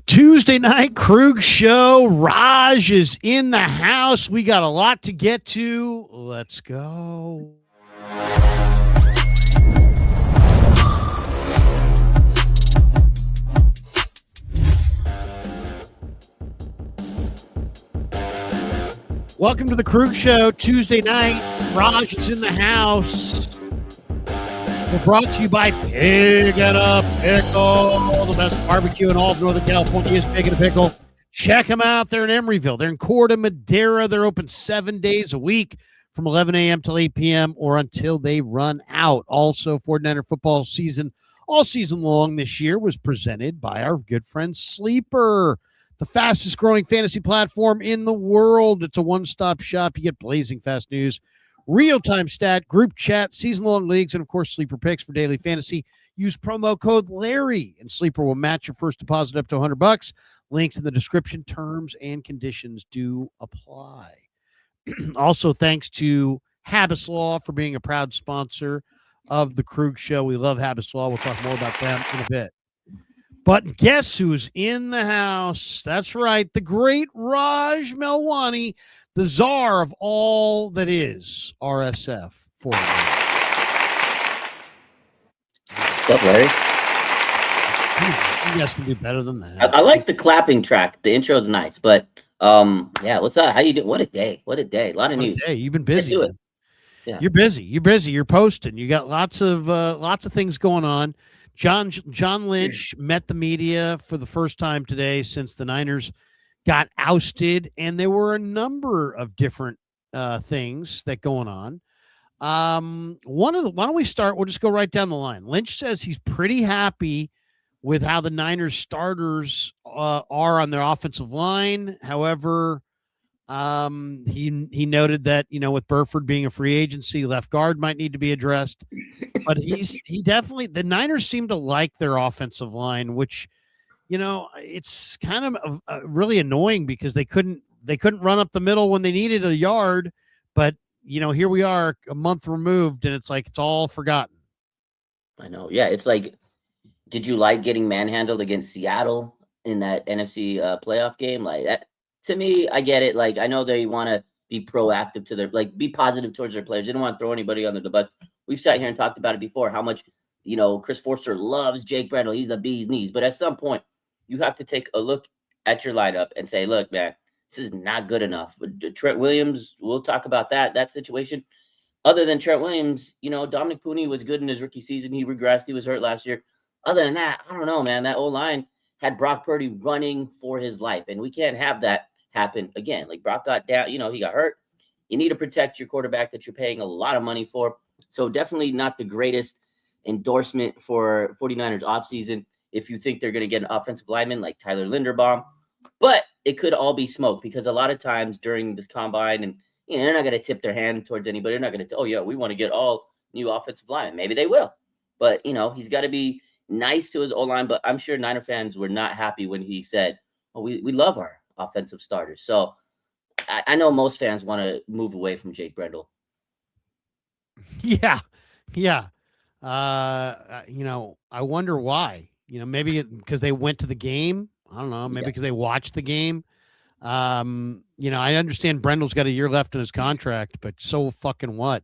Tuesday night Krug show. Raj is in the house. We got a lot to get to. Let's go. Welcome to the Krug show. Tuesday night. Raj is in the house. We're brought to you by Pig and a Pickle, the best barbecue in all of Northern California is Pig and a Pickle. Check them out. They're in Emeryville. They're in Corte Madera. They're open 7 days a week from 11 a.m. till 8 p.m. or until they run out. Also, 49er football season, all season long this year, was presented by our good friend Sleeper, the fastest growing fantasy platform in the world. It's a one-stop shop. You get blazing fast news, real-time stat, group chat, season-long leagues, and, of course, Sleeper picks for daily fantasy. Use promo code Larry, and Sleeper will match your first deposit up to $100. Links in the description. Terms and conditions do apply. Also, thanks to Habbas Law for being a proud sponsor of the Krug Show. We love Habbas Law. We'll talk more about them in a bit. But guess who's in the house? That's right, the great Raj Melwani, the czar of all that is RSF for you. What's up, Larry? You guys can do better than that. I like the clapping track. The intro is nice, but yeah. What's up? How you doing? What a day! What a day! A lot of news. Hey, you've been busy. Yeah. You're busy. You're busy. You're posting. You got lots of things going on. John Lynch met the media for the first time today since the Niners got ousted, and there were a number of different things that going on. Why don't we start? We'll just go right down the line. Lynch says he's pretty happy with how the Niners starters are on their offensive line. However, he noted that, with Burford being a free agency, left guard might need to be addressed. But he definitely, the Niners seem to like their offensive line, which, it's kind of really annoying because they couldn't run up the middle when they needed a yard. But, here we are a month removed, and it's like it's all forgotten. I know. Yeah, it's like, did you like getting manhandled against Seattle in that NFC playoff game? Like that, to me, I get it. Like, I know they want to be proactive to their, be positive towards their players. They don't want to throw anybody under the bus. We've sat here and talked about it before, how much, Chris Forster loves Jake Brendel. He's the bee's knees. But at some point, you have to take a look at your lineup and say, look, man, this is not good enough. Trent Williams, we'll talk about that situation. Other than Trent Williams, Dominic Pooney was good in his rookie season. He regressed. He was hurt last year. Other than that, I don't know, man. That O-line had Brock Purdy running for his life, and we can't have that happen again. Like, Brock got down, he got hurt. You need to protect your quarterback that you're paying a lot of money for. So definitely not the greatest endorsement for 49ers offseason if you think they're going to get an offensive lineman like Tyler Linderbaum. But it could all be smoke because a lot of times during this combine, and they're not going to tip their hand towards anybody. They're not going to, oh, yeah, we want to get all new offensive linemen. Maybe they will. But, he's got to be nice to his O-line. But I'm sure Niner fans were not happy when he said, oh, we love our offensive starters. So I know most fans want to move away from Jake Brendel. Yeah. I wonder why. Maybe because they went to the game. I don't know. Maybe because they watched the game. I understand Brendel's got a year left in his contract, but so fucking what?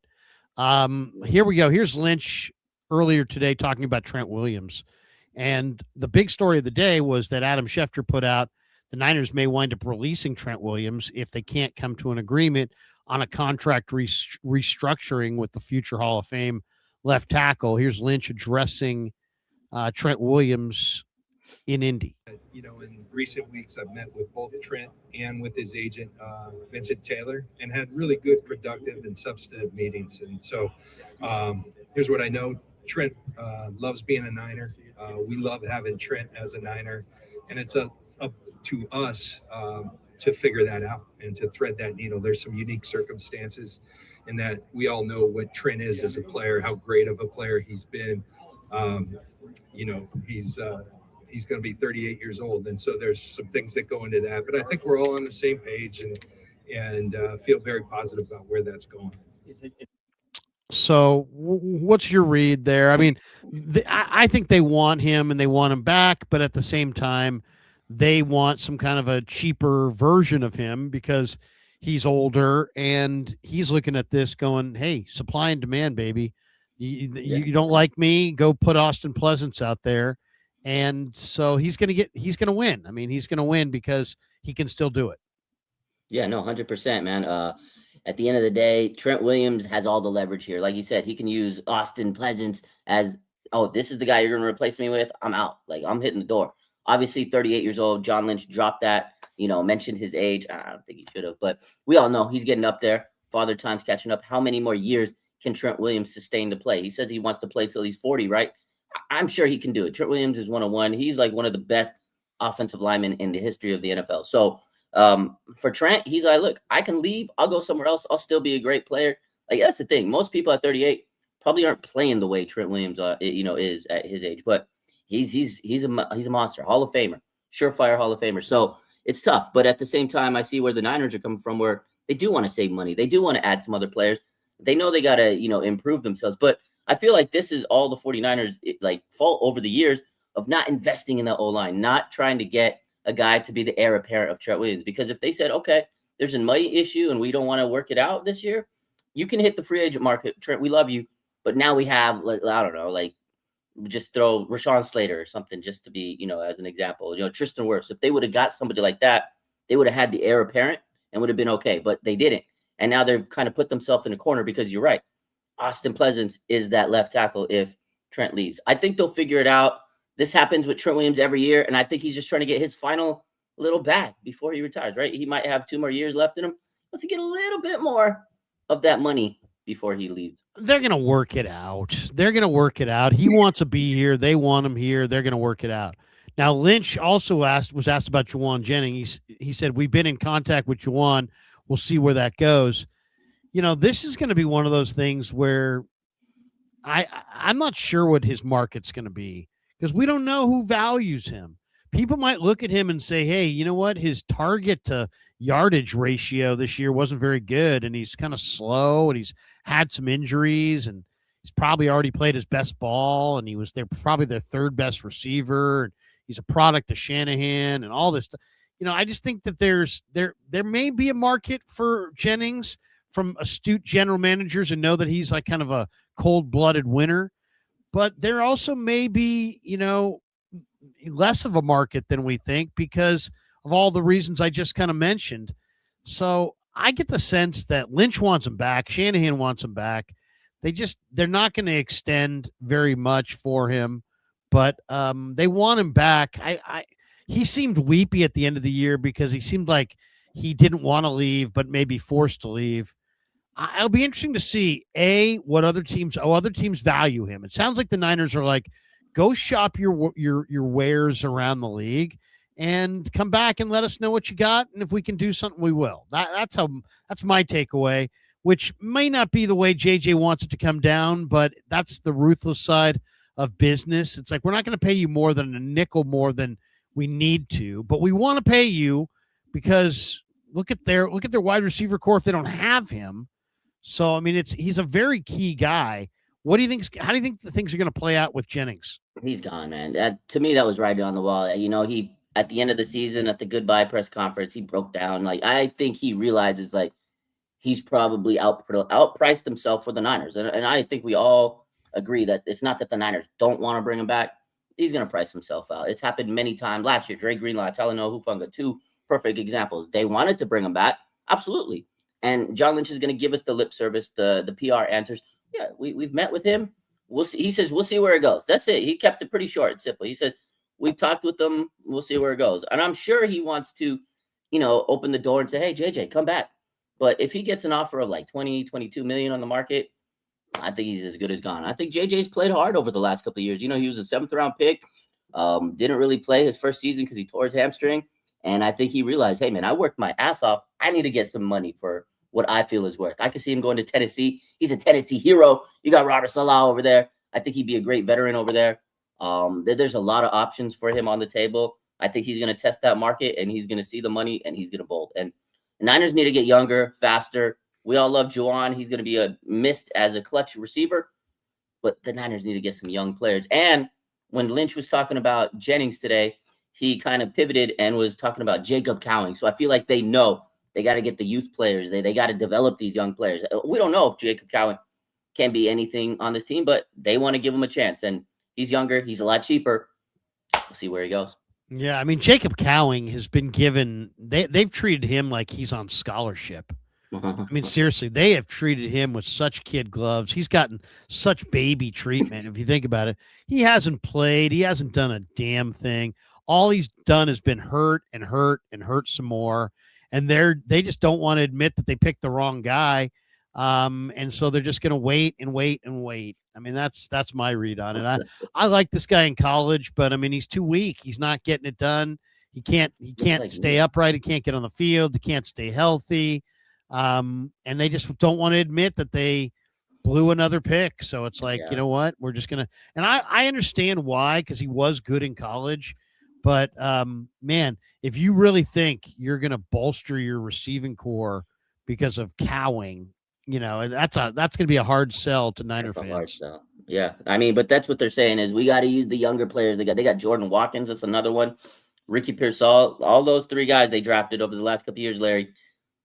Here we go. Here's Lynch earlier today talking about Trent Williams. And the big story of the day was that Adam Schefter put out the Niners may wind up releasing Trent Williams if they can't come to an agreement on a contract restructuring with the future Hall of Fame left tackle. Here's Lynch addressing Trent Williams in Indy. In recent weeks, I've met with both Trent and with his agent, Vincent Taylor, and had really good, productive, and substantive meetings. And so here's what I know. Trent loves being a Niner. We love having Trent as a Niner. And it's up to us to figure that out and to thread that needle. There's some unique circumstances in that we all know what Trent is as a player, how great of a player he's been. He's going to be 38 years old. And so there's some things that go into that. But I think we're all on the same page and feel very positive about where that's going. So what's your read there? I mean, I think they want him and they want him back, but at the same time, they want some kind of a cheaper version of him because he's older, and he's looking at this going, hey, supply and demand, baby. You don't like me, go put Austin Pleasance out there. And so he's going to win. I mean, he's going to win because he can still do it. Yeah, no, 100%, man. At the end of the day, Trent Williams has all the leverage here. Like you said, he can use Austin Pleasance as, oh, this is the guy you're going to replace me with. I'm out. Like, I'm hitting the door. Obviously, 38 years old. John Lynch dropped that, mentioned his age. I don't think he should have, but we all know he's getting up there. Father Time's catching up. How many more years can Trent Williams sustain to play? He says he wants to play till he's 40, right? I'm sure he can do it. Trent Williams is 101. He's like one of the best offensive linemen in the history of the NFL. So for Trent, he's like, look, I can leave. I'll go somewhere else. I'll still be a great player. Like, that's the thing. Most people at 38 probably aren't playing the way Trent Williams, is at his age. But he's a monster, Hall of Famer, surefire Hall of Famer. So it's tough. But at the same time, I see where the Niners are coming from, where they do want to save money. They do want to add some other players. They know they got to, improve themselves. But I feel like this is all the 49ers fault over the years of not investing in the O-line, not trying to get a guy to be the heir apparent of Trent Williams. Because if they said, okay, there's a money issue and we don't want to work it out this year, you can hit the free agent market. Trent, we love you. But now we have, I don't know, just throw Rashawn Slater or something just to be, as an example, Tristan Wirfs. If they would have got somebody like that, they would have had the heir apparent and would have been okay. But they didn't. And now they've kind of put themselves in a corner because you're right. Austin Pleasance is that left tackle if Trent leaves. I think they'll figure it out. This happens with Trent Williams every year, and I think he's just trying to get his final little bag before he retires, right? He might have 2 more years left in him. Let's get a little bit more of that money before he leaves. They're going to work it out. He wants to be here. They want him here. They're going to work it out. Now, Lynch also was asked about Jauan Jennings. He said, we've been in contact with Jauan. We'll see where that goes. This is going to be one of those things where I'm not sure what his market's going to be because we don't know who values him. People might look at him and say, hey, you know what? His target to yardage ratio this year wasn't very good, and he's kind of slow, and he's had some injuries, and he's probably already played his best ball, and probably their third best receiver, and he's a product of Shanahan and all this stuff. I just think that there may be a market for Jennings from astute general managers and know that he's like kind of a cold-blooded winner. But there also may be, less of a market than we think because of all the reasons I just kind of mentioned. So I get the sense that Lynch wants him back. Shanahan wants him back. They're not going to extend very much for him, but they want him back. He seemed weepy at the end of the year because he seemed like he didn't want to leave, but maybe forced to leave. It'll be interesting to see what other teams value him. It sounds like the Niners are like, go shop your wares around the league and come back and let us know what you got. And if we can do something, we will. That's my takeaway, which may not be the way JJ wants it to come down, but that's the ruthless side of business. It's like, we're not going to pay you more than a nickel more than we need to, but we want to pay you because look at their wide receiver core if they don't have him. So, I mean, he's a very key guy. What do you think? How do you think the things are going to play out with Jennings? He's gone, man. To me, that was right on the wall. He at the end of the season at the goodbye press conference, he broke down. I think he realizes he's probably outpriced himself for the Niners, and I think we all agree that it's not that the Niners don't want to bring him back. He's going to price himself out. It's happened many times last year. Dre Greenlaw, Talanoa Hufanga, 2 perfect examples. They wanted to bring him back, absolutely. And John Lynch is going to give us the lip service, the PR answers. Yeah, we've met with him. We'll see. He says, we'll see where it goes. That's it. He kept it pretty short and simple. He said, we've talked with them. We'll see where it goes. And I'm sure he wants to, open the door and say, hey, JJ, come back. But if he gets an offer of 20, 22 million on the market, I think he's as good as gone. I think JJ's played hard over the last couple of years. He was a 7th round pick. Didn't really play his first season because he tore his hamstring. And I think he realized, hey, man, I worked my ass off. I need to get some money for what I feel is worth. I can see him going to Tennessee. He's a Tennessee hero. You got Robert Salah over there. I think he'd be a great veteran over there. There's a lot of options for him on the table. I think he's going to test that market, and he's going to see the money, and he's going to bolt. And the Niners need to get younger, faster. We all love Jauan. He's going to be missed as a clutch receiver, but the Niners need to get some young players. And when Lynch was talking about Jennings today, he kind of pivoted and was talking about Jacob Cowing. So I feel like they know they got to get the youth players. They got to develop these young players. We don't know if Jacob Cowing can be anything on this team, but they want to give him a chance. And he's younger. He's a lot cheaper. We'll see where he goes. Yeah, I mean, Jacob Cowing has been given they've treated him like he's on scholarship. I mean, seriously, they have treated him with such kid gloves. He's gotten such baby treatment. If you think about it, he hasn't played. He hasn't done a damn thing. All he's done has been hurt and hurt and hurt some more. And they just don't want to admit that they picked the wrong guy. And so they're just going to wait and wait and wait. I mean, that's my read on it. I like this guy in college, but I mean, he's too weak. He's not getting it done. He can't stay upright. He can't get on the field. He can't stay healthy. And they just don't want to admit that they blew another pick. So it's like, you know what? We're just going to, and I understand why, because he was good in college, but man, if you really think you're going to bolster your receiving core because of Cowing, you know, that's going to be a hard sell to Niner fans. Yeah. I mean, but that's what they're saying is we got to use the younger players. They got Jordan Watkins. That's another one. Ricky Pearsall, all those three guys they drafted over the last couple of years, Larry,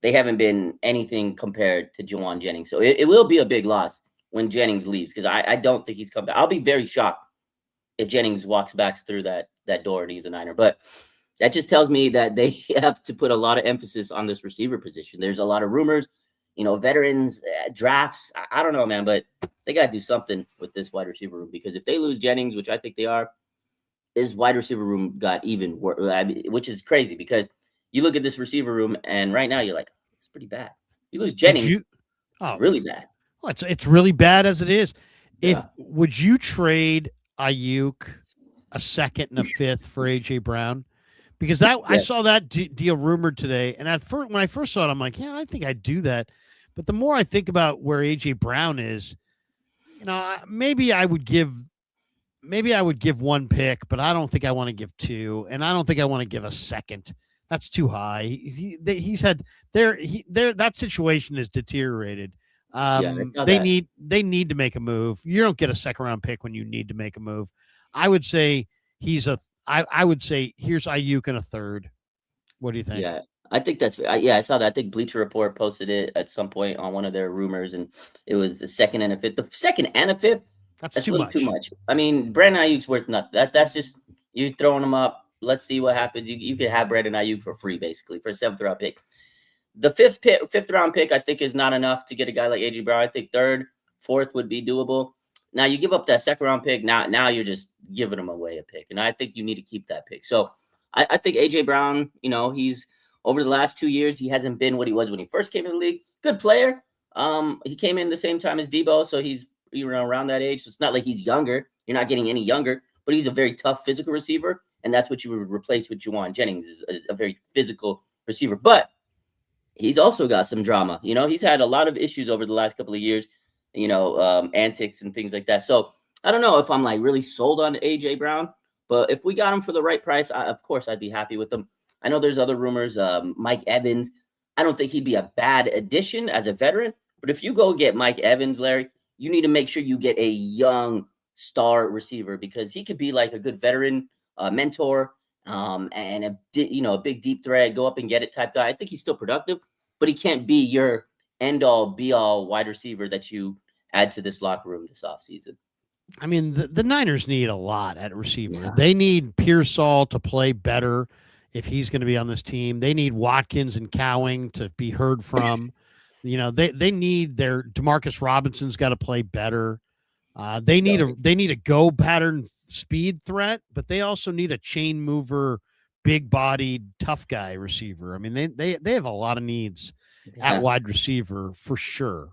they haven't been anything compared to Jauan Jennings. So it will be a big loss when Jennings leaves, because I don't think he's come back. I'll be very shocked if Jennings walks back through that door and he's a Niner. But that just tells me that they have to put a lot of emphasis on this receiver position. There's a lot of rumors, you know, veterans, drafts. I don't know, man, but they got to do something with this wide receiver room, because if they lose Jennings, which I think they are, his wide receiver room got even worse, which is crazy, because you look at this receiver room, and right now you're like, it's pretty bad. You lose Jennings, it's really bad. Well, it's really bad as it is. Yeah. Would you trade Ayuk a second and a fifth for AJ Brown? Because I saw that deal rumored today, and when I first saw it, I'm like, yeah, I think I'd do that. But the more I think about where AJ Brown is, you know, maybe I would give one pick, but I don't think I want to give two, and I don't think I want to give a second. That's too high. That situation is deteriorated. They need to make a move. You don't get a second round pick when you need to make a move. I would say I would say here's Ayuk in a third. What do you think? Yeah, I think that's I saw that. I think Bleacher Report posted it at some point on one of their rumors, and it was a second and a fifth. The second and a fifth, that's too much. I mean, Brandon Ayuk's worth nothing. That's just you throwing him up. Let's see what happens. You could have Brandon Ayuk for free, basically, for a 7th round pick. The 5th round pick, I think, is not enough to get a guy like AJ Brown. I think 3rd, 4th would be doable. Now you give up that 2nd round pick. Now you're just giving him away a pick, and I think you need to keep that pick. So I think AJ Brown, you know, he's over the last 2 years, he hasn't been what he was when he first came in the league. Good player. He came in the same time as Debo, so he's around that age. So it's not like he's younger. You're not getting any younger, but he's a very tough physical receiver. And that's what you would replace with Jauan Jennings, is a very physical receiver. But he's also got some drama. You know, he's had a lot of issues over the last couple of years, you know, antics and things like that. So I don't know if I'm like really sold on AJ Brown, but if we got him for the right price, of course, I'd be happy with him. I know there's other rumors. Mike Evans, I don't think he'd be a bad addition as a veteran. But if you go get Mike Evans, Larry, you need to make sure you get a young star receiver, because he could be like a good veteran mentor, and a big deep threat, go up and get it type guy. I think he's still productive, but he can't be your end all be all wide receiver that you add to this locker room this offseason. I mean, the Niners need a lot at receiver. Yeah. They need Pearsall to play better if he's going to be on this team. They need Watkins and Cowing to be heard from. You know, they need their Demarcus Robinson's got to play better. They need a go pattern speed threat, but they also need a chain mover, big bodied, tough guy receiver. I mean, they have a lot of needs at wide receiver for sure.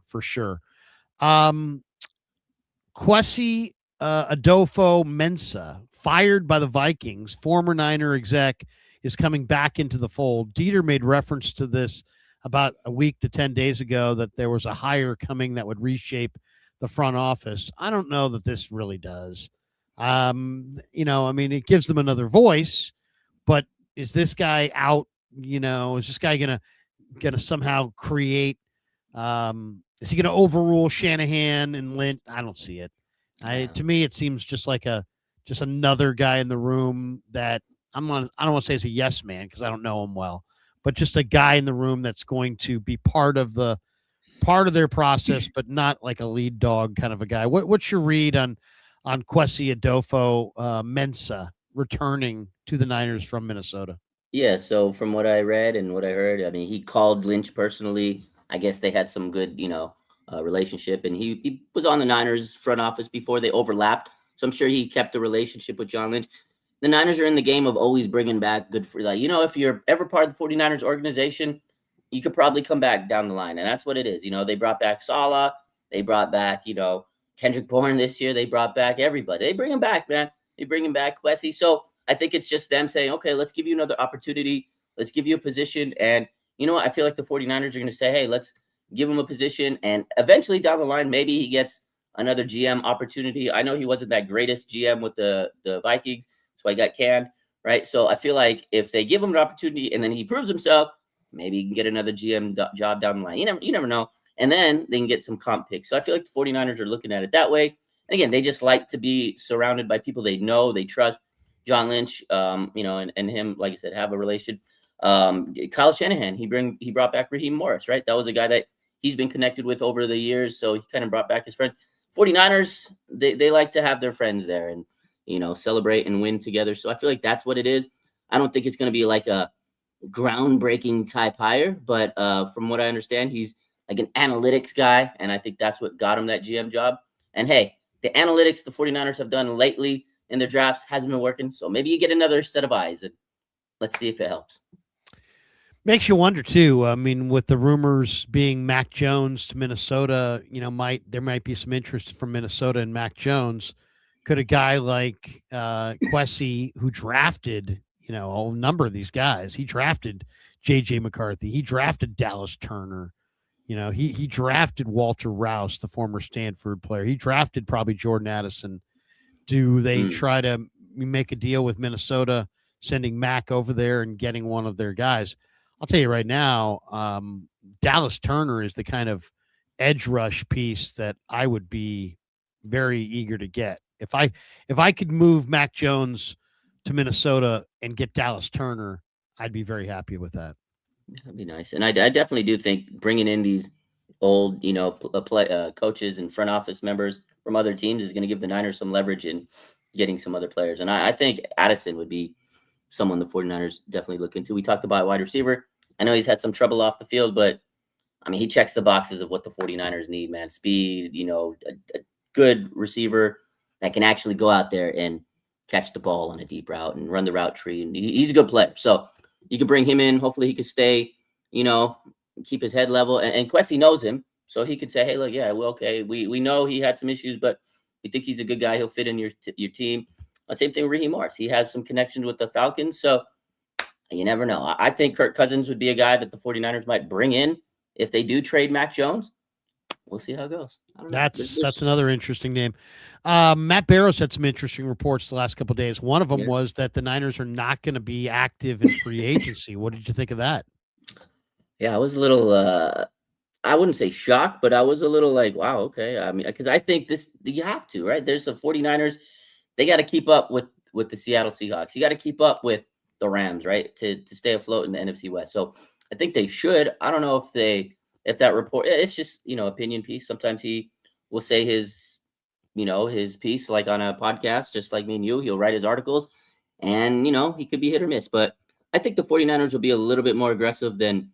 Kwesi Adolfo-Mensah, fired by the Vikings, former Niner exec, is coming back into the fold. Dieter made reference to this about a week to 10 days ago, that there was a hire coming that would reshape the front office. I don't know that this really does. You know, I mean, it gives them another voice, but is this guy out? You know, is this guy gonna somehow create? Is he gonna overrule Shanahan and Lynch? I don't see it. To me, it seems just like just another guy in the room that I don't want to say he's a yes man because I don't know him well, but just a guy in the room that's going to be part of their process, but not like a lead dog kind of a guy. What's your read on Kwesi Adolfo-Mensah returning to the Niners from Minnesota? Yeah, so from what I read and what I heard, I mean, he called Lynch personally. I guess they had some good, relationship, and he was on the Niners front office before they overlapped. So I'm sure he kept a relationship with John Lynch. The Niners are in the game of always bringing back good for, like, if you're ever part of the 49ers organization, you could probably come back down the line. And that's what it is. They brought back Salah. They brought back, Kendrick Bourne this year. They brought back everybody. They bring him back, man. They bring him back, Kwesi. So I think it's just them saying, okay, let's give you another opportunity. Let's give you a position. And you know what? I feel like the 49ers are going to say, hey, let's give him a position. And eventually down the line, maybe he gets another GM opportunity. I know he wasn't that greatest GM with the Vikings, so he got canned, right? So I feel like if they give him an opportunity and then he proves himself, maybe he can get another GM job down the line. You never know. And then they can get some comp picks. So I feel like the 49ers are looking at it that way. And again, they just like to be surrounded by people they know, they trust. John Lynch, and him, like I said, have a relation. Kyle Shanahan, he brought back Raheem Morris, right? That was a guy that he's been connected with over the years. So he kind of brought back his friends. 49ers, they like to have their friends there and, celebrate and win together. So I feel like that's what it is. I don't think it's going to be like a groundbreaking type hire, but from what I understand, he's like an analytics guy. And I think that's what got him that GM job. And hey, the analytics the 49ers have done lately in their drafts hasn't been working. So maybe you get another set of eyes and let's see if it helps. Makes you wonder too. I mean, with the rumors being Mac Jones to Minnesota, there might be some interest from Minnesota in Mac Jones. Could a guy like Kwesi, who drafted, a number of these guys, he drafted J.J. McCarthy, he drafted Dallas Turner, he drafted Walter Rouse, the former Stanford player, he drafted probably Jordan Addison. Do they try to make a deal with Minnesota, sending Mac over there and getting one of their guys? I'll tell you right now, Dallas Turner is the kind of edge rush piece that I would be very eager to get. If I could move Mac Jones to Minnesota and get Dallas Turner, I'd be very happy with that. That'd be nice. And I definitely do think bringing in these old, coaches and front office members from other teams is going to give the Niners some leverage in getting some other players. And I think Addison would be someone the 49ers definitely look into. We talked about wide receiver. I know he's had some trouble off the field, but I mean, he checks the boxes of what the 49ers need, man. Speed, a good receiver that can actually go out there and catch the ball on a deep route and run the route tree. And he's a good player. So you can bring him in. Hopefully he can stay, keep his head level. And Kwesi knows him. So he could say, hey, look, yeah, well, okay. We know he had some issues, but we think he's a good guy. He'll fit in your team. Same thing with Raheem Morris. He has some connections with the Falcons. So you never know. I think Kirk Cousins would be a guy that the 49ers might bring in if they do trade Mac Jones. We'll see how it goes. That's another interesting name. Matt Barrows had some interesting reports the last couple of days. One of them was that the Niners are not going to be active in free agency. What did you think of that? Yeah, I was a little I wouldn't say shocked, but I was a little like, wow, okay. I mean, because I think you have to, right? There's some 49ers. They got to keep up with the Seattle Seahawks. You got to keep up with the Rams, right? To stay afloat in the NFC West. So I think they should. I don't know if that report, it's just, opinion piece. Sometimes he will say his piece, like on a podcast, just like me and you, he'll write his articles and, he could be hit or miss, but I think the 49ers will be a little bit more aggressive than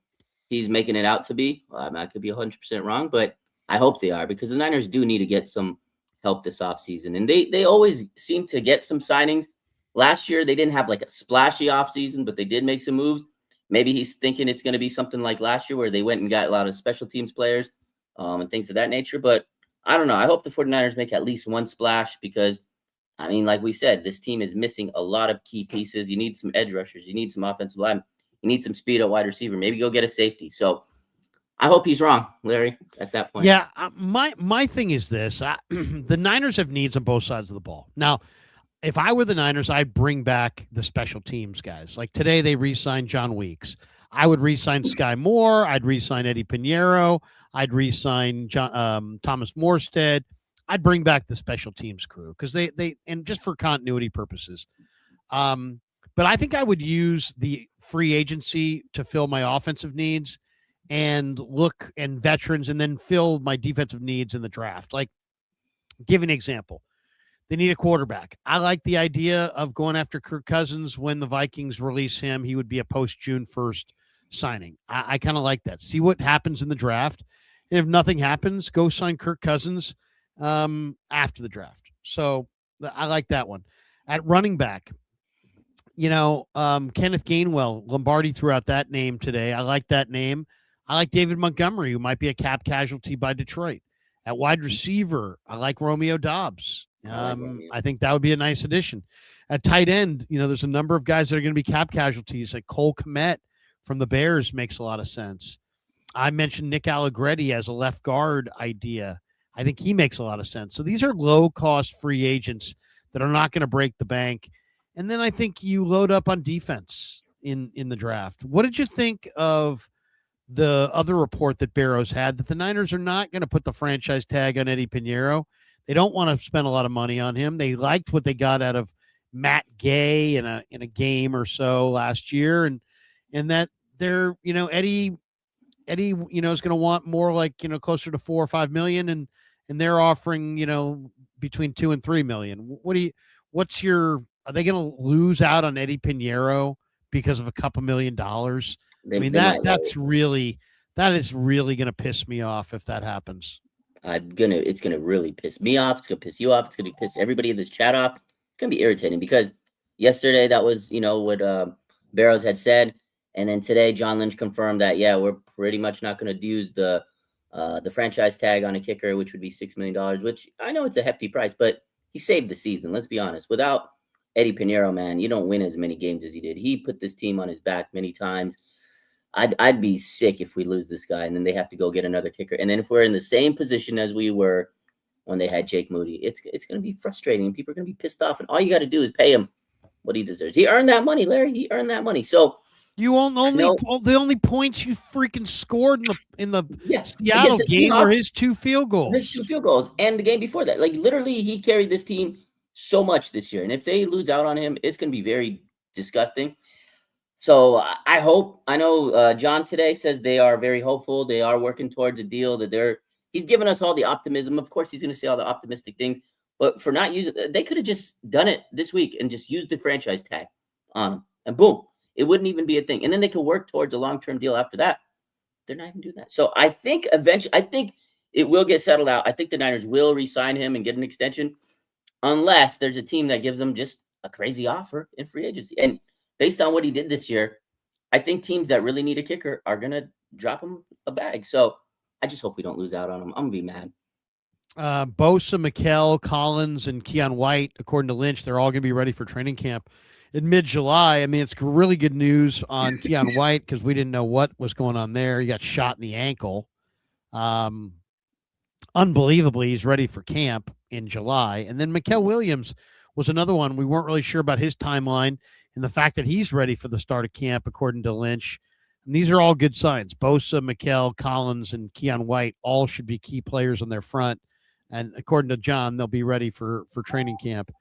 he's making it out to be. I could be 100% wrong, but I hope they are, because the Niners do need to get some help this offseason. And they always seem to get some signings. Last year, they didn't have like a splashy offseason, but they did make some moves. Maybe he's thinking it's going to be something like last year where they went and got a lot of special teams players and things of that nature. But I don't know. I hope the 49ers make at least one splash because, I mean, like we said, this team is missing a lot of key pieces. You need some edge rushers. You need some offensive line. You need some speed at wide receiver. Maybe go get a safety. So I hope he's wrong, Larry, at that point. Yeah, my thing is this. The Niners have needs on both sides of the ball. Now, if I were the Niners, I'd bring back the special teams guys. Like today, they re-signed John Weeks. I would re-sign Sky Moore. I'd re-sign Eddie Pinheiro. I'd re-sign Thomas Morstead. I'd bring back the special teams crew because they and just for continuity purposes. But But I think I would use the free agency to fill my offensive needs and look and veterans and then fill my defensive needs in the draft. Like, give an example. They need a quarterback. I like the idea of going after Kirk Cousins when the Vikings release him. He would be a post-June 1st signing. I kind of like that. See what happens in the draft. And if nothing happens, go sign Kirk Cousins after the draft. So I like that one. At running back, Kenneth Gainwell, Lombardi threw out that name today. I like that name. I like David Montgomery, who might be a cap casualty by Detroit. At wide receiver, I like Romeo Doubs. I think that would be a nice addition. At tight end, there's a number of guys that are going to be cap casualties. Like Cole Kmet from the Bears makes a lot of sense. I mentioned Nick Allegretti as a left guard idea. I think he makes a lot of sense. So these are low-cost free agents that are not going to break the bank. And then I think you load up on defense in the draft. What did you think of the other report that Barrows had, that the Niners are not going to put the franchise tag on Eddie Pinheiro? They don't want to spend a lot of money on him. They liked what they got out of Matt Gay in a game or so last year, and that they're Eddie is going to want more, like closer to $4 or $5 million, and they're offering between $2 and $3 million. Are they going to lose out on Eddie Pinheiro because of a couple $1 million? That is really going to piss me off if that happens. It's gonna really piss me off. It's gonna piss you off. It's gonna piss everybody in this chat off. It's gonna be irritating because yesterday that was what Barrows had said, and then today John Lynch confirmed that we're pretty much not gonna use the franchise tag on a kicker, which would be $6 million. Which I know it's a hefty price, but he saved the season. Let's be honest. Without Eddie Pinheiro, man, you don't win as many games as he did. He put this team on his back many times. I'd be sick if we lose this guy and then they have to go get another kicker. And then if we're in the same position as we were when they had Jake Moody, it's going to be frustrating and people are going to be pissed off. And all you got to do is pay him what he deserves. He earned that money, Larry. He earned that money. So you the only points you freaking scored in the Seattle game were his 2 field goals. And the game before that. Like, literally, he carried this team so much this year. And if they lose out on him, it's going to be very disgusting. So I know John today says they are very hopeful. They are working towards a deal he's given us all the optimism. Of course, he's going to say all the optimistic things, but for not using, they could have just done it this week and just used the franchise tag on him and boom, it wouldn't even be a thing. And then they could work towards a long-term deal after that. They're not even doing that. So I think eventually, it will get settled out. I think the Niners will re-sign him and get an extension unless there's a team that gives them just a crazy offer in free agency. And based on what he did this year, I think teams that really need a kicker are going to drop him a bag. So I just hope we don't lose out on him. I'm going to be mad. Bosa, McKell, Collins, and Keon White, according to Lynch, they're all going to be ready for training camp in mid-July. I mean, it's really good news on Keon White because we didn't know what was going on there. He got shot in the ankle. Unbelievably, he's ready for camp in July. And then McKell Williams was another one. We weren't really sure about his timeline and the fact that he's ready for the start of camp, according to Lynch. And these are all good signs. Bosa, McKell, Collins, and Keon White all should be key players on their front. And according to John, they'll be ready for training camp.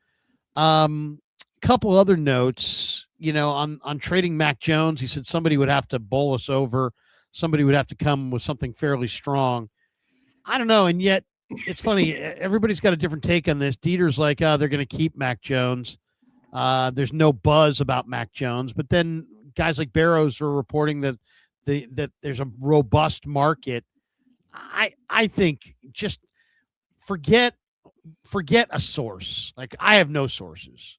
Couple other notes, on trading Mac Jones, he said somebody would have to bowl us over. Somebody would have to come with something fairly strong. I don't know. And yet it's funny. Everybody's got a different take on this. Dieter's like, they're going to keep Mac Jones. There's no buzz about Mac Jones, but then guys like Barrows are reporting that that there's a robust market. I think just forget a source. Like, I have no sources,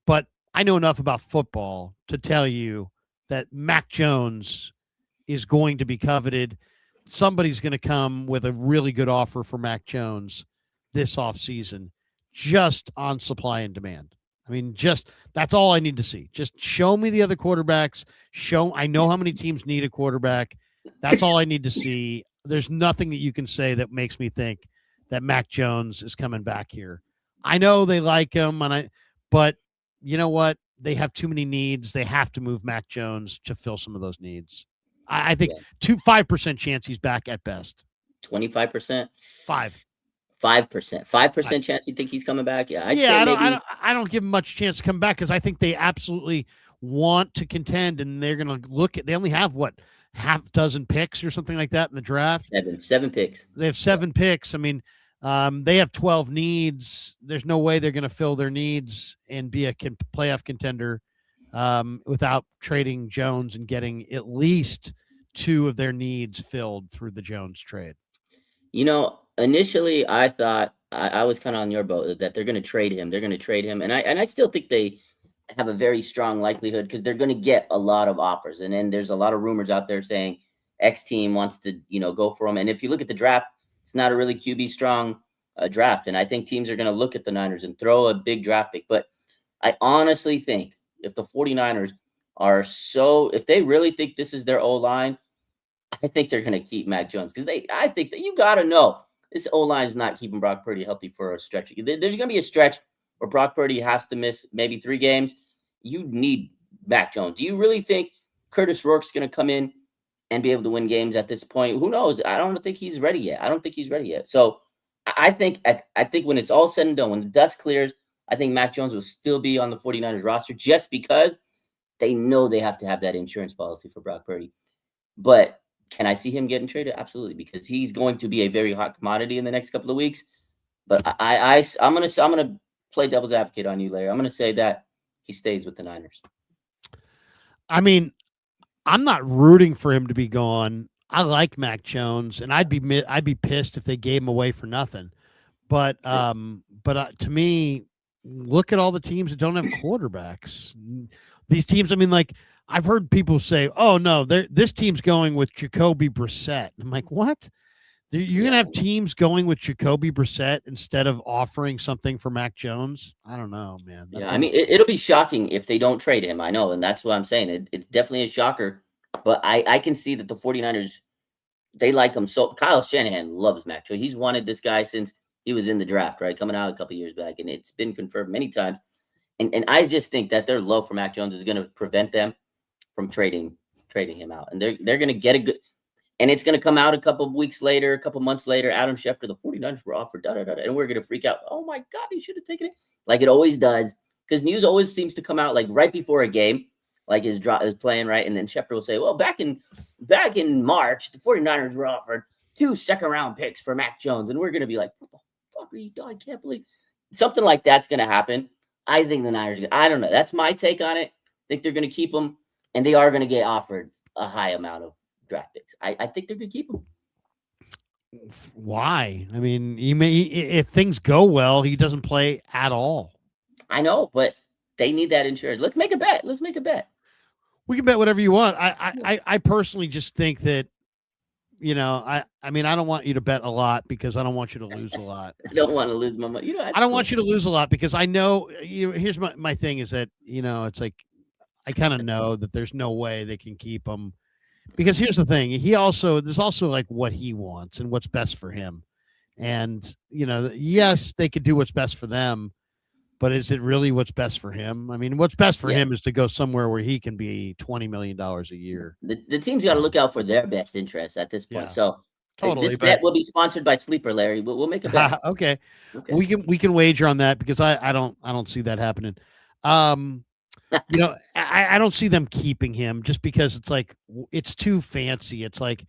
but I know enough about football to tell you that Mac Jones is going to be coveted. Somebody's going to come with a really good offer for Mac Jones this offseason, just on supply and demand. I mean, that's all I need to see. Just show me the other quarterbacks. I know how many teams need a quarterback. That's all I need to see. There's nothing that you can say that makes me think that Mac Jones is coming back here. I know they like him, but you know what? They have too many needs. They have to move Mac Jones to fill some of those needs. I think 5% chance he's back at best. 25%? 5%. 5% chance you think he's coming back? Yeah. I don't give him much chance to come back because I think they absolutely want to contend, and they're going to look at, they only have what, half dozen picks or something like that in the draft. Seven picks. They have 7 picks. I mean, they have 12 needs. There's no way they're going to fill their needs and be a playoff contender without trading Jones and getting at least 2 of their needs filled through the Jones trade. You know, initially I thought I was kind of on your boat that they're going to trade him. They're going to trade him, and I still think they have a very strong likelihood because they're going to get a lot of offers, and then there's a lot of rumors out there saying X team wants to go for him. And if you look at the draft, it's not a really QB strong draft, and I think teams are going to look at the Niners and throw a big draft pick. But I honestly think if the 49ers if they really think this is their O-line, I think they're going to keep Mac Jones because I think that you got to know this O-line is not keeping Brock Purdy healthy for a stretch. There's going to be a stretch where Brock Purdy has to miss maybe 3 games. You need Mac Jones. Do you really think Curtis Rourke's going to come in and be able to win games at this point? Who knows? I don't think he's ready yet. So I think when it's all said and done, when the dust clears, I think Mac Jones will still be on the 49ers roster just because they know they have to have that insurance policy for Brock Purdy. But can I see him getting traded? Absolutely, because he's going to be a very hot commodity in the next couple of weeks. But I'm gonna play devil's advocate on you, Larry. I'm gonna say that he stays with the Niners. I mean, I'm not rooting for him to be gone. I like Mac Jones, and I'd be pissed if they gave him away for nothing. But to me, look at all the teams that don't have quarterbacks. These teams, I mean, like I've heard people say, "Oh no, this team's going with Jacoby Brissett." I'm like, what? You're gonna have teams going with Jacoby Brissett instead of offering something for Mac Jones? I don't know, man. I mean, it'll be shocking if they don't trade him. I know, and that's what I'm saying. It's definitely a shocker. But I can see that the 49ers, they like him. So Kyle Shanahan loves Mac Jones. He's wanted this guy since he was in the draft, right? Coming out a couple years back, and it's been confirmed many times. And I just think that their love for Mac Jones is going to prevent them from trading him out. And they're going to get a good – and it's going to come out a couple months later, Adam Schefter, the 49ers were offered, and we're going to freak out. Oh, my God, he should have taken it. Like it always does, because news always seems to come out like right before a game, like is playing, right? And then Schefter will say, well, back in March, the 49ers were offered 2 second-round picks for Mac Jones. And we're going to be like, what the fuck are you doing? I can't believe – something like that's going to happen. I think the Niners – I don't know. That's my take on it. I think they're going to keep him, and they are going to get offered a high amount of draft picks. I think they're going to keep him. Why? I mean, if things go well, he doesn't play at all. I know, but they need that insurance. Let's make a bet. We can bet whatever you want. I personally just think that, I mean, I don't want you to bet a lot because I don't want you to lose a lot. I don't want to lose my money. I don't want you to lose a lot because I know, here's my thing is that, it's like, I kind of know that there's no way they can keep him because here's the thing. There's also like what he wants and what's best for him. And, yes, they could do what's best for them, but is it really what's best for him? I mean, what's best for him is to go somewhere where he can be $20 million a year. The team's got to look out for their best interests at this point. Yeah, so totally. This bet will be sponsored by Sleeper, Larry. We'll make a bet. Okay. We can wager on that because I don't see that happening. I don't see them keeping him just because it's like it's too fancy. It's like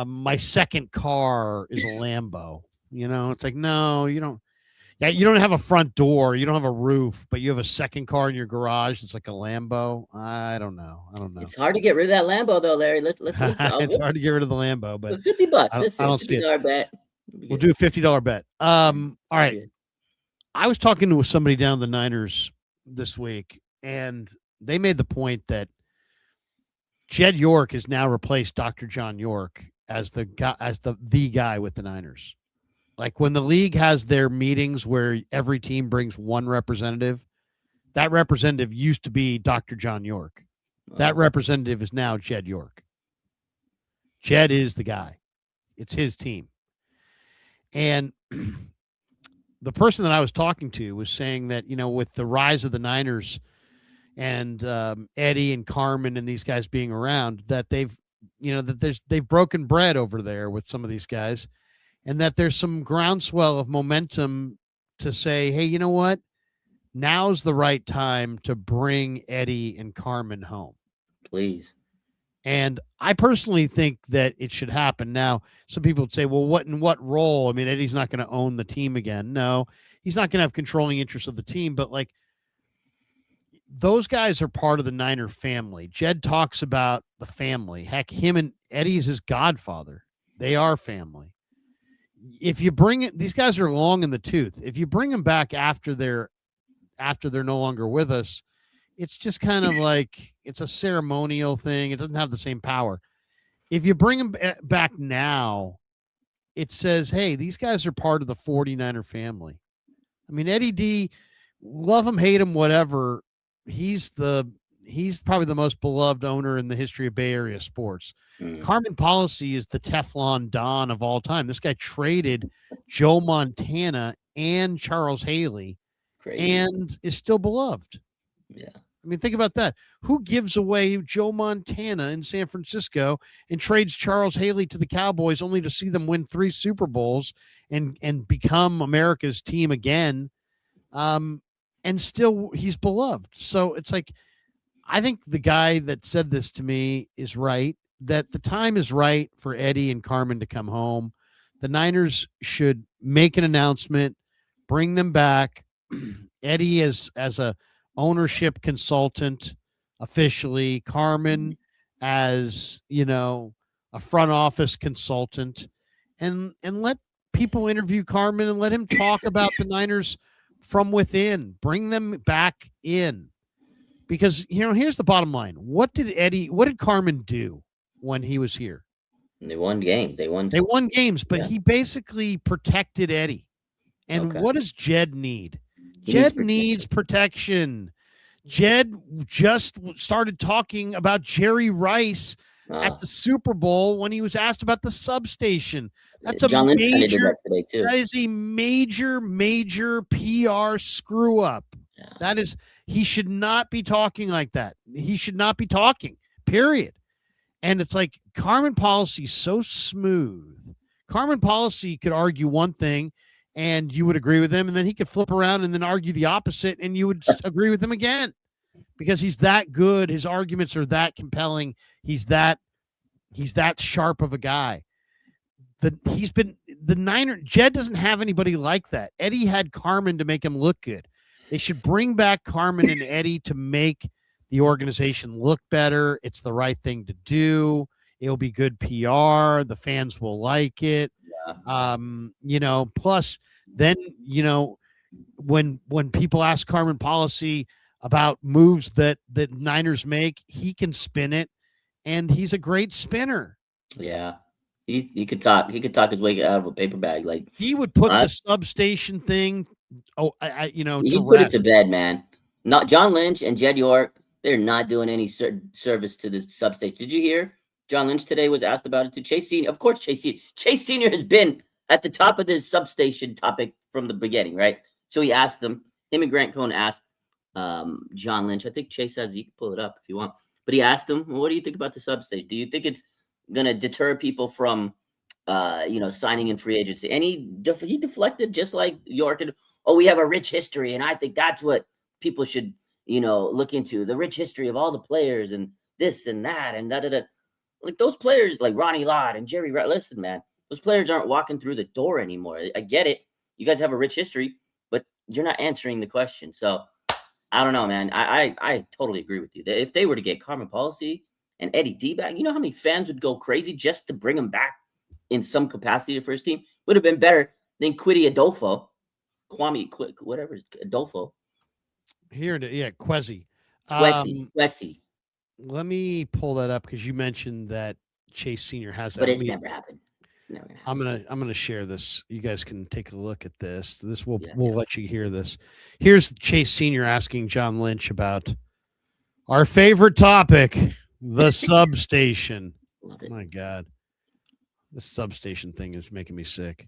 my second car is a Lambo. It's like, no, you don't. Yeah, you don't have a front door, you don't have a roof, but you have a second car in your garage. It's like a Lambo. I don't know. It's hard to get rid of that Lambo, though, Larry. Let's it's hard to get rid of the Lambo, but $50. I don't see it. Bet. We'll do a $50 bet. All right. I was talking with somebody down the Niners this week, and they made the point that Jed York has now replaced Dr. John York as the guy with the Niners. Like when the league has their meetings where every team brings one representative, that representative used to be Dr. John York. That representative is now Jed York. Jed is the guy. It's his team. And the person that I was talking to was saying that, with the rise of the Niners and Eddie and Carmen and these guys being around, that they've broken bread over there with some of these guys. And that there's some groundswell of momentum to say, hey, you know what? now's the right time to bring Eddie and Carmen home. Please. And I personally think that it should happen. Now, some people would say, well, what in what role? I mean, Eddie's not going to own the team again. No, he's not going to have controlling interest of the team, but like those guys are part of the Niner family. Jed talks about the family. Heck, him and Eddie is his godfather. They are family. If you bring it, these guys are long in the tooth. If you bring them back after they're no longer with us, it's just kind of like it's a ceremonial thing. It doesn't have the same power. If you bring them back now, it says, hey, these guys are part of the 49er family. I mean, Eddie D, love him, hate him, whatever. He's probably the most beloved owner in the history of Bay Area sports. Carmen Policy is the Teflon Don of all time. This guy traded Joe Montana and Charles Haley. Crazy. And is still beloved. Yeah. I mean, think about that. Who gives away Joe Montana in San Francisco and trades Charles Haley to the Cowboys only to see them win 3 Super Bowls and become America's team again? And still he's beloved. So it's like, I think the guy that said this to me is right, that the time is right for Eddie and Carmen to come home. The Niners should make an announcement, bring them back. Eddie as a ownership consultant officially, Carmen as, a front office consultant, and let people interview Carmen and let him talk about the Niners from within. Bring them back in. Because, here's the bottom line. What did Carmen do when he was here? They won games. They won games, but he basically protected Eddie. And what does Jed need? Jed needs protection. Jed just started talking about Jerry Rice at the Super Bowl when he was asked about the substation. That's John Lynch did that today too. That is a major PR screw up. Yeah. That is, he should not be talking like that. He should not be talking, period. And it's like Carmen Policy so smooth. Carmen Policy could argue one thing and you would agree with him, and then he could flip around and then argue the opposite, and you would agree with him again because he's that good. His arguments are that compelling. He's that sharp of a guy. Jed doesn't have anybody like that. Eddie had Carmen to make him look good. They should bring back Carmen and Eddie to make the organization look better. It's the right thing to do. It'll be good PR. The fans will like it. Plus then, when people ask Carmen Policy about moves that Niners make, he can spin it, and he's a great spinner. Yeah. He could talk his way out of a paper bag. Like he would put the substation thing. He put it to bed, man. Not John Lynch and Jed York. They're not doing any service to this substation. Did you hear? John Lynch today was asked about it to Chase Senior. Of course, Chase Senior has been at the top of this substation topic from the beginning, right? So he asked him and Grant Cohn asked John Lynch. I think Chase says you can pull it up if you want. But he asked him, well, what do you think about the substation? Do you think it's going to deter people from, signing in free agency? And he deflected just like York. And, we have a rich history. And I think that's what people should, look into. The rich history of all the players and this and that and da-da-da. Like those players like Ronnie Lott and Jerry Rice, listen, man, those players aren't walking through the door anymore. I get it. You guys have a rich history, but you're not answering the question. So I don't know, man. I totally agree with you. If they were to get Carmen Policy and Eddie D back, you know how many fans would go crazy just to bring him back in some capacity to first team? Would have been better than Kwame, whatever, Adolfo. Here, Kwesi. Kwesi. Let me pull that up because you mentioned that Chase Senior has that. But it's never happened. I'm gonna share this. You guys can take a look at this. We'll let you hear this. Here's Chase Senior asking John Lynch about our favorite topic, the substation. Love it. My God, this substation thing is making me sick.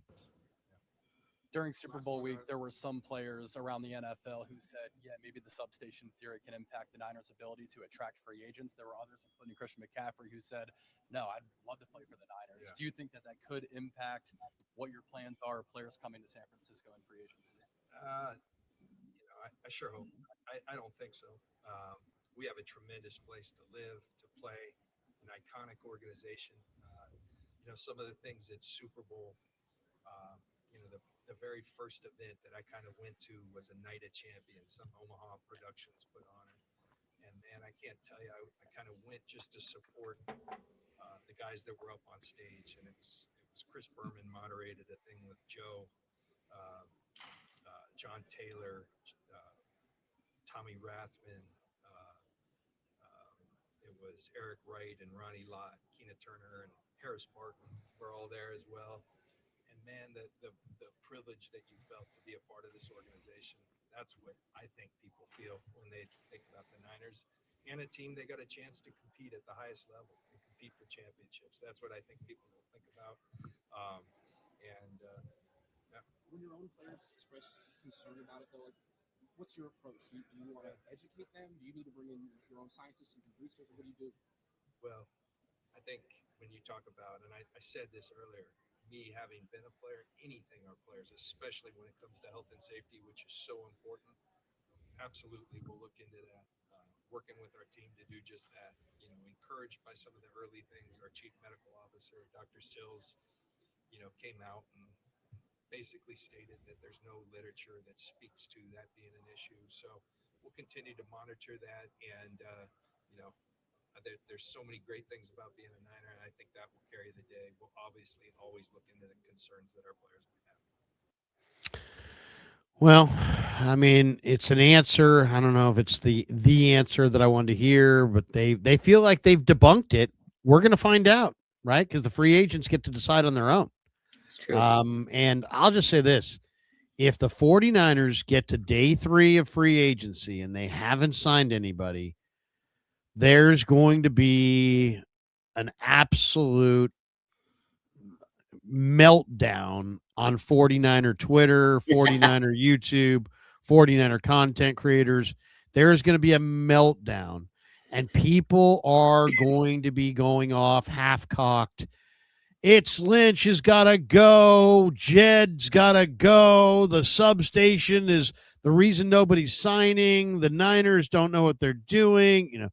During Super Bowl week, there were some players around the NFL who said, yeah, maybe the substation theory can impact the Niners' ability to attract free agents. There were others, including Christian McCaffrey, who said, no, I'd love to play for the Niners. Yeah. Do you think that could impact what your plans are, players coming to San Francisco in free agency? I sure hope. I don't think so. We have a tremendous place to live, to play, an iconic organization. Some of the things at Super Bowl, the very first event that I kind of went to was a Night of Champions, some Omaha Productions put on it. And man, I can't tell you, I kind of went just to support the guys that were up on stage. And it was Chris Berman moderated a thing with Joe, John Taylor, Tommy Rathman. It was Eric Wright and Ronnie Lott, Keena Turner, and Harris Martin were all there as well. And man, the privilege that you felt to be a part of this organization, that's what I think people feel when they think about the Niners and a team they got a chance to compete at the highest level and compete for championships. That's what I think people will think about. When your own players express concern about it, though, what's your approach? Do you want to educate them? Do you need to bring in your own scientists and do research? What do you do? Well, I think when you talk about, and I said this earlier, me having been a player, anything our players, especially when it comes to health and safety, which is so important, absolutely we'll look into that. Working with our team to do just that. Encouraged by some of the early things, our chief medical officer, Dr. Sills, came out and basically stated that there's no literature that speaks to that being an issue. So we'll continue to monitor that. And, there's so many great things about being a Niner, and I think that will carry the day. We'll obviously always look into the concerns that our players might have. Well, I mean, it's an answer. I don't know if it's the answer that I wanted to hear, but they feel like they've debunked it. We're going to find out, right? Because the free agents get to decide on their own. It's true. And I'll just say this. If the 49ers get to day 3 of free agency and they haven't signed anybody, there's going to be an absolute meltdown on 49er Twitter, 49er YouTube, 49er content creators. There's going to be a meltdown, and people are going to be going off half-cocked. It's Lynch has got to go. Jed's got to go. The substation is the reason nobody's signing. The Niners don't know what they're doing.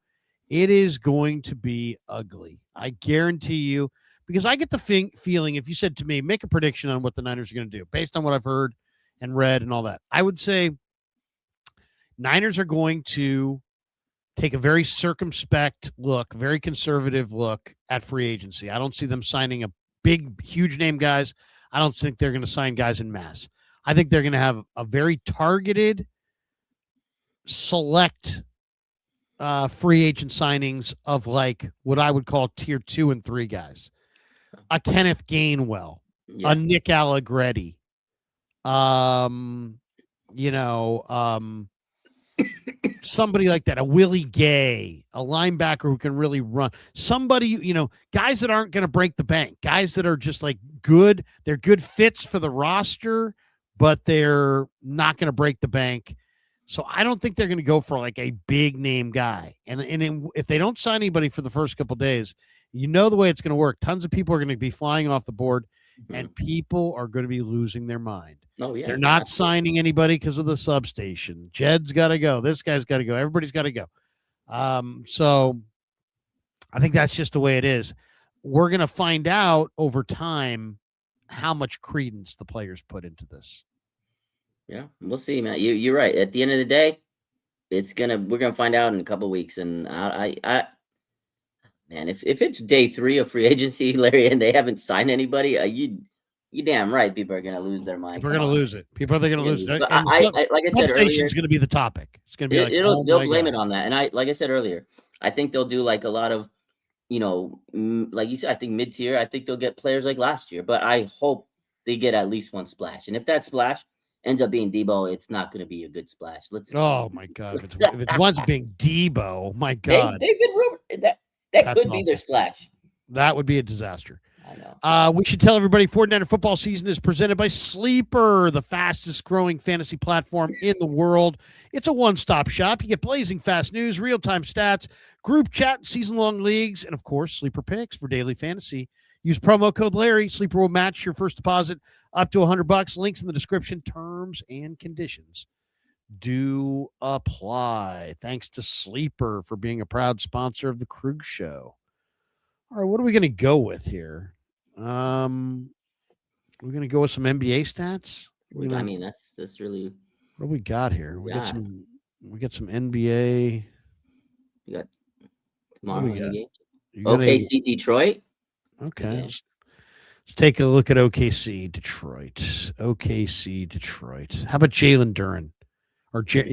It is going to be ugly. I guarantee you, because I get the feeling if you said to me, make a prediction on what the Niners are going to do based on what I've heard and read and all that, I would say Niners are going to take a very circumspect look, very conservative look at free agency. I don't see them signing a big, huge name guys. I don't think they're going to sign guys in mass. I think they're going to have a very targeted, select free agent signings of like what I would call tier 2 and 3 guys. A Kenneth Gainwell, a Nick Allegretti, somebody like that, a Willie Gay, a linebacker who can really run. Somebody, guys that aren't going to break the bank, guys that are just like good. They're good fits for the roster, but they're not going to break the bank. So I don't think they're going to go for like a big name guy. And if they don't sign anybody for the first couple of days, the way it's going to work. Tons of people are going to be flying off the board, and people are going to be losing their mind. Oh, yeah. They're not signing anybody because of the substation. Jed's got to go. This guy's got to go. Everybody's got to go. So I think that's just the way it is. We're going to find out over time how much credence the players put into this. Yeah, we'll see, man. You're right. At the end of the day, we're gonna find out in a couple of weeks. And man, if it's day 3 of free agency, Larry, and they haven't signed anybody, you damn right people are gonna lose their mind. People are gonna lose it. People are gonna lose it. And like I said earlier, is gonna be the topic. It's gonna be they'll blame it on that. And like I said earlier, I think they'll do like a lot of, like you said, I think mid-tier. I think they'll get players like last year, but I hope they get at least one splash. And if that splash ends up being Debo, it's not going to be a good splash. Oh my God! If it winds up being Debo, my God, they could rumor that could be their splash. That would be a disaster. I know. We should tell everybody 49er football season is presented by Sleeper, the fastest growing fantasy platform in the world. It's a one-stop shop. You get blazing fast news, real-time stats, group chat, season-long leagues, and of course, Sleeper picks for daily fantasy. Use promo code Larry. Sleeper will match your first deposit up to $100. Links in the description. Terms and conditions do apply. Thanks to Sleeper for being a proud sponsor of the Krug Show. All right, what are we going to go with here? We're going to go with some NBA stats. I mean, that's really What do we got here? We got some NBA. You got What tomorrow do we any got? game? You got OKC Detroit. Okay. Yeah. Let's take a look at OKC Detroit. OKC Detroit. How about Jalen Duren? Or Give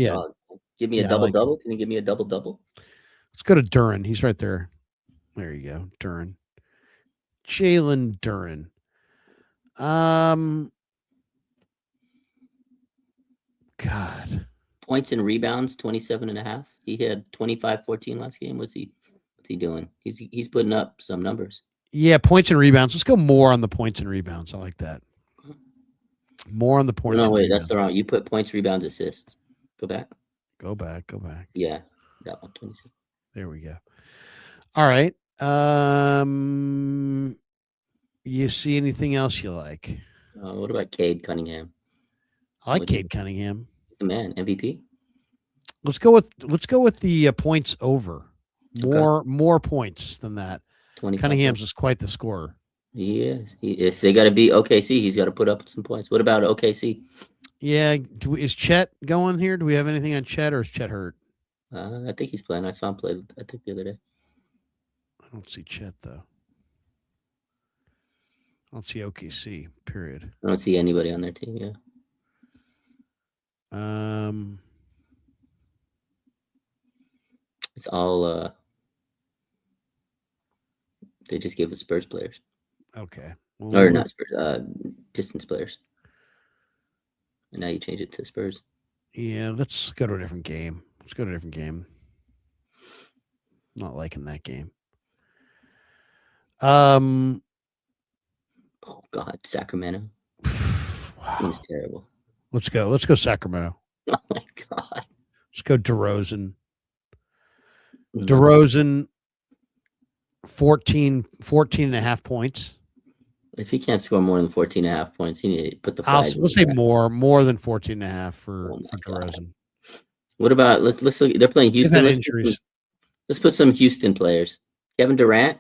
me a double-double. Can you give me a double-double? Let's go to Duren. He's right there. There you go. Duren. Jalen Duren. God. Points and rebounds, 27.5. He had 25-14 last game. What's he doing? He's putting up some numbers. Yeah, points and rebounds. Let's go more on the points and rebounds. I like that. More on the points. No, wait, that's the wrong. You put points, rebounds, assists. Go back. Yeah, that one, 26. There we go. All right. You see anything else you like? What about Cade Cunningham? I like Cade Cunningham. He's the man, MVP. Let's go with the points over. More points than that. Cunningham's is quite the scorer. He is. If they got to beat OKC, he's got to put up some points. What about OKC? Yeah. Is Chet going here? Do we have anything on Chet, or is Chet hurt? I think he's playing. I saw him play, I think, the other day. I don't see Chet, though. I don't see OKC, period. I don't see anybody on their team, yeah. It's all they just gave us Spurs players. Okay. Or not Spurs, Pistons players. And now you change it to Spurs. Yeah, let's go to a different game. Not liking that game. Oh God, Sacramento. Wow. It was terrible. Let's go Sacramento. Oh my God. Let's go DeRozan. DeRozan, 14 and a half points. If he can't score more than 14.5 points, he need to put the flag. Let's say more than 14 and a half for DeRozan. God. What about let's look? They're playing Houston. Let's put some Houston players. Kevin Durant.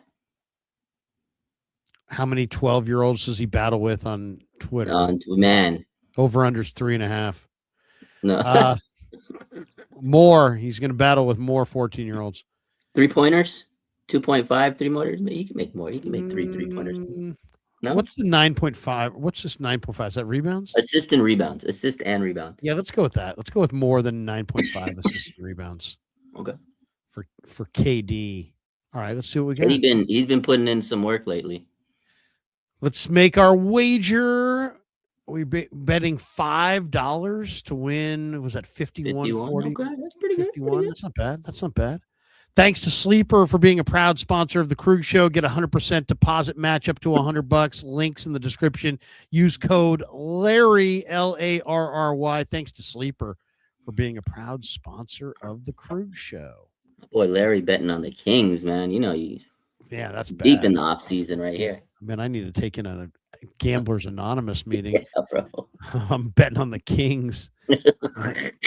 How many 12-year-olds does he battle with on Twitter? Man. Over-unders 3.5. No. More. He's going to battle with more 14-year-olds. 3-pointers? 2.5, 3 more. You can make more. You can make 3-pointers. No? What's the 9.5? What's this 9.5? Is that rebounds? Assist and rebounds. Assist and rebound. Yeah, let's go with that. Let's go with more than 9.5 assist and rebounds. Okay. For KD. All right, let's see what we got. He's been putting in some work lately. Let's make our wager. We betting $5 to win. Was that 51.40? Okay, that's pretty 51. good. That's not bad. Thanks to Sleeper for being a proud sponsor of the Krug Show. Get 100% deposit match up to $100. Links in the description. Use code Larry LARRY. Thanks to Sleeper for being a proud sponsor of the Krug Show. Boy, Larry betting on the Kings, man. Yeah, that's bad. Deep in the off season right here. Man, I need to take in a Gamblers Anonymous meeting. Yeah, bro. I'm betting on the Kings.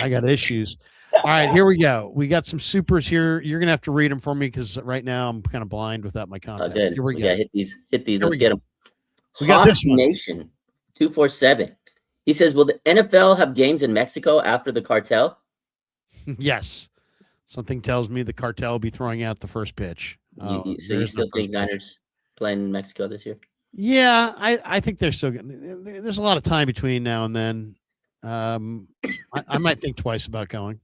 I got issues. All right, here we go. We got some supers here. You're gonna have to read them for me because right now I'm kind of blind without my contacts. Good. Here we go. Yeah, hit these. Let's get them. We got this one. Nation 247. He says, "Will the NFL have games in Mexico after the cartel?" Yes. Something tells me the cartel will be throwing out the first pitch. So you still think Niners playing in Mexico this year? Yeah, I think they're still good. There's a lot of time between now and then. I might think twice about going.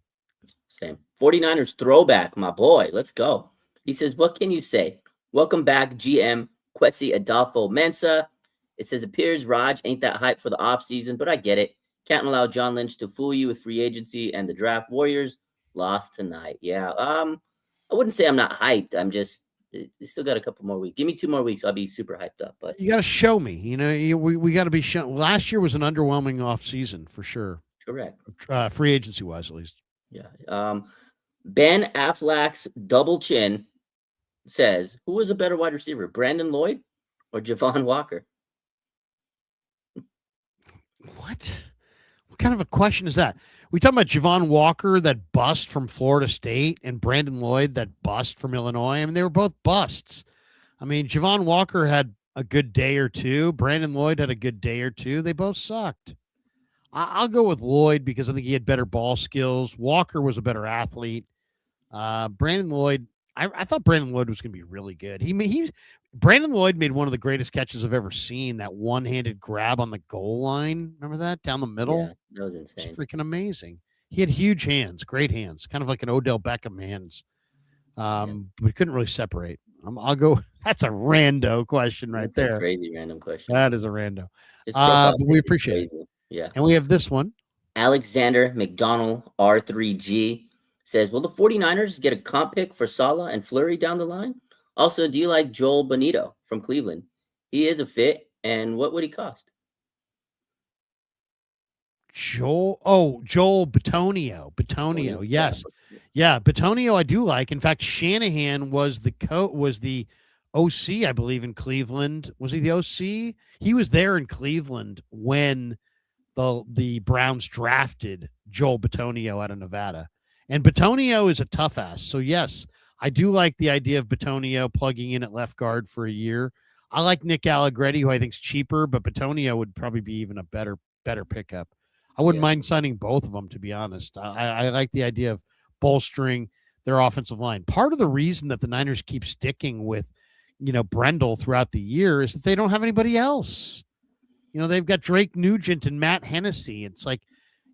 Same. 49ers throwback, my boy. Let's go. He says, "What can you say? Welcome back, GM Kwesi Adolfo Mensa." It says, "Appears Raj ain't that hype for the offseason, but I get it. Can't allow John Lynch to fool you with free agency and the draft. Warriors lost tonight." Yeah. I wouldn't say I'm not hyped. I'm just still got a couple more weeks. Give me 2 more weeks. I'll be super hyped up. But you got to show me. We got to be shown. Last year was an underwhelming offseason for sure. Correct. Free agency wise, at least. Yeah. Ben Affleck's double chin says, "Who was a better wide receiver, Brandon Lloyd or Javon Walker?" What kind of a question is that? We talking about Javon Walker, that bust from Florida State, and Brandon Lloyd, that bust from Illinois. I mean, they were both busts. I mean, Javon Walker had a good day or two. Brandon Lloyd had a good day or two. They both sucked. I'll go with Lloyd because I think he had better ball skills. Walker was a better athlete. Brandon Lloyd, I thought Brandon Lloyd was going to be really good. Brandon Lloyd made one of the greatest catches I've ever seen. That one-handed grab on the goal line. Remember that down the middle? Yeah, that was insane. It's freaking amazing. He had huge hands, great hands, kind of like an Odell Beckham hands. But he couldn't really separate. I'll go. That's a rando question right there. A crazy random question. That is a rando. His But we appreciate it. Yeah. And we have this one. Alexander McDonald R3G says, will the 49ers get a comp pick for Saleh and Fleury down the line? Also, do you like Joel Bonito from Cleveland? He is a fit, and what would he cost? Joel Bitonio. Bitonio, yes. Yeah, Bitonio I do like. In fact, Shanahan was the OC, I believe, in Cleveland. Was he the OC? He was there in Cleveland when the Browns drafted Joel Bitonio out of Nevada. And Bitonio is a tough ass. So, yes, I do like the idea of Bitonio plugging in at left guard for a year. I like Nick Allegretti, who I think is cheaper, but Bitonio would probably be even a better pickup. I wouldn't mind signing both of them, to be honest. I like the idea of bolstering their offensive line. Part of the reason that the Niners keep sticking with, Brendel throughout the year is that they don't have anybody else. They've got Drake Nugent and Matt Hennessy. It's like,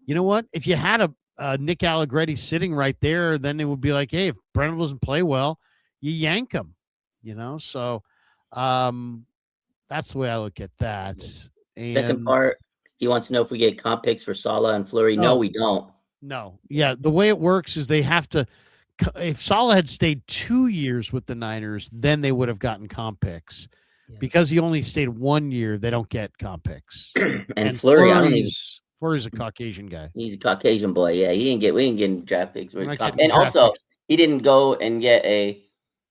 you know what? If you had a Nick Allegretti sitting right there, then it would be like, hey, if Brendel doesn't play well, you yank him. So that's the way I look at that. And second part, he wants to know if we get comp picks for Saleh and Fleury. No, we don't. No. Yeah, the way it works is they have to – if Saleh had stayed 2 years with the Niners, then they would have gotten comp picks. Yeah. Because he only stayed 1 year, they don't get comp picks. and Fleury, Fleury's a Caucasian guy. He's a Caucasian boy. Yeah, we ain't getting draft picks. He didn't go and get a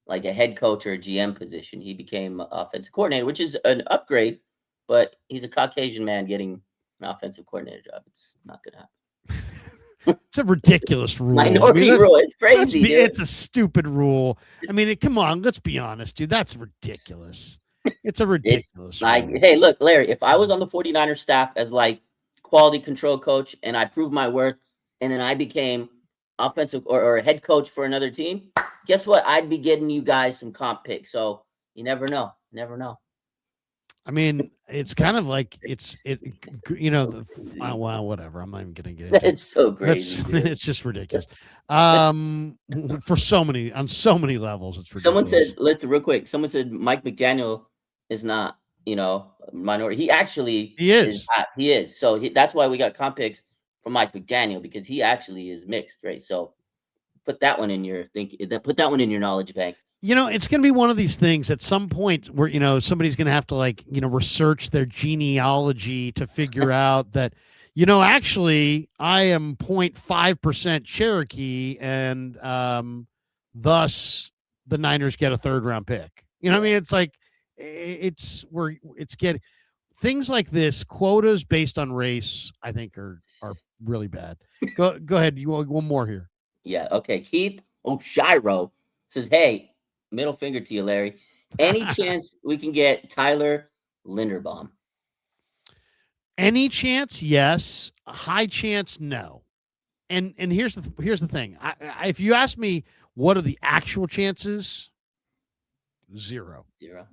head coach or a GM position. He became offensive coordinator, which is an upgrade, but he's a Caucasian man getting an offensive coordinator job. It's not going to happen. It's a ridiculous rule. Minority rule. It's crazy. It's a stupid rule. I mean, come on. Let's be honest, dude. That's ridiculous. It's a ridiculous rule. Hey, look, Larry, if I was on the 49ers staff as quality control coach and I proved my worth and then I became offensive or a head coach for another team, guess what? I'd be getting you guys some comp picks. So you never know. I mean, it's kind of like well, whatever. I'm not even going to get into it. It's so crazy. It's just ridiculous. On so many levels, it's ridiculous. Someone said, listen, real quick. Someone said Mike McDaniel is not, minority. He actually is. He is. So that's why we got comp picks from Mike McDaniel, because he actually is mixed, right? So put that one in your knowledge bank. It's going to be one of these things at some point where, somebody's going to have to research their genealogy to figure out that, actually I am 0.5% Cherokee and thus the Niners get a third round pick. I mean, it's like, it's getting things like this. Quotas based on race, I think are really bad. Go ahead. You want one more here? Yeah. Okay. Keith O'Shiro says, hey, middle finger to you, Larry. Any chance we can get Tyler Linderbaum? Any chance? Yes. A high chance? No. And here's the thing. If you ask me, what are the actual chances? Zero. Yeah.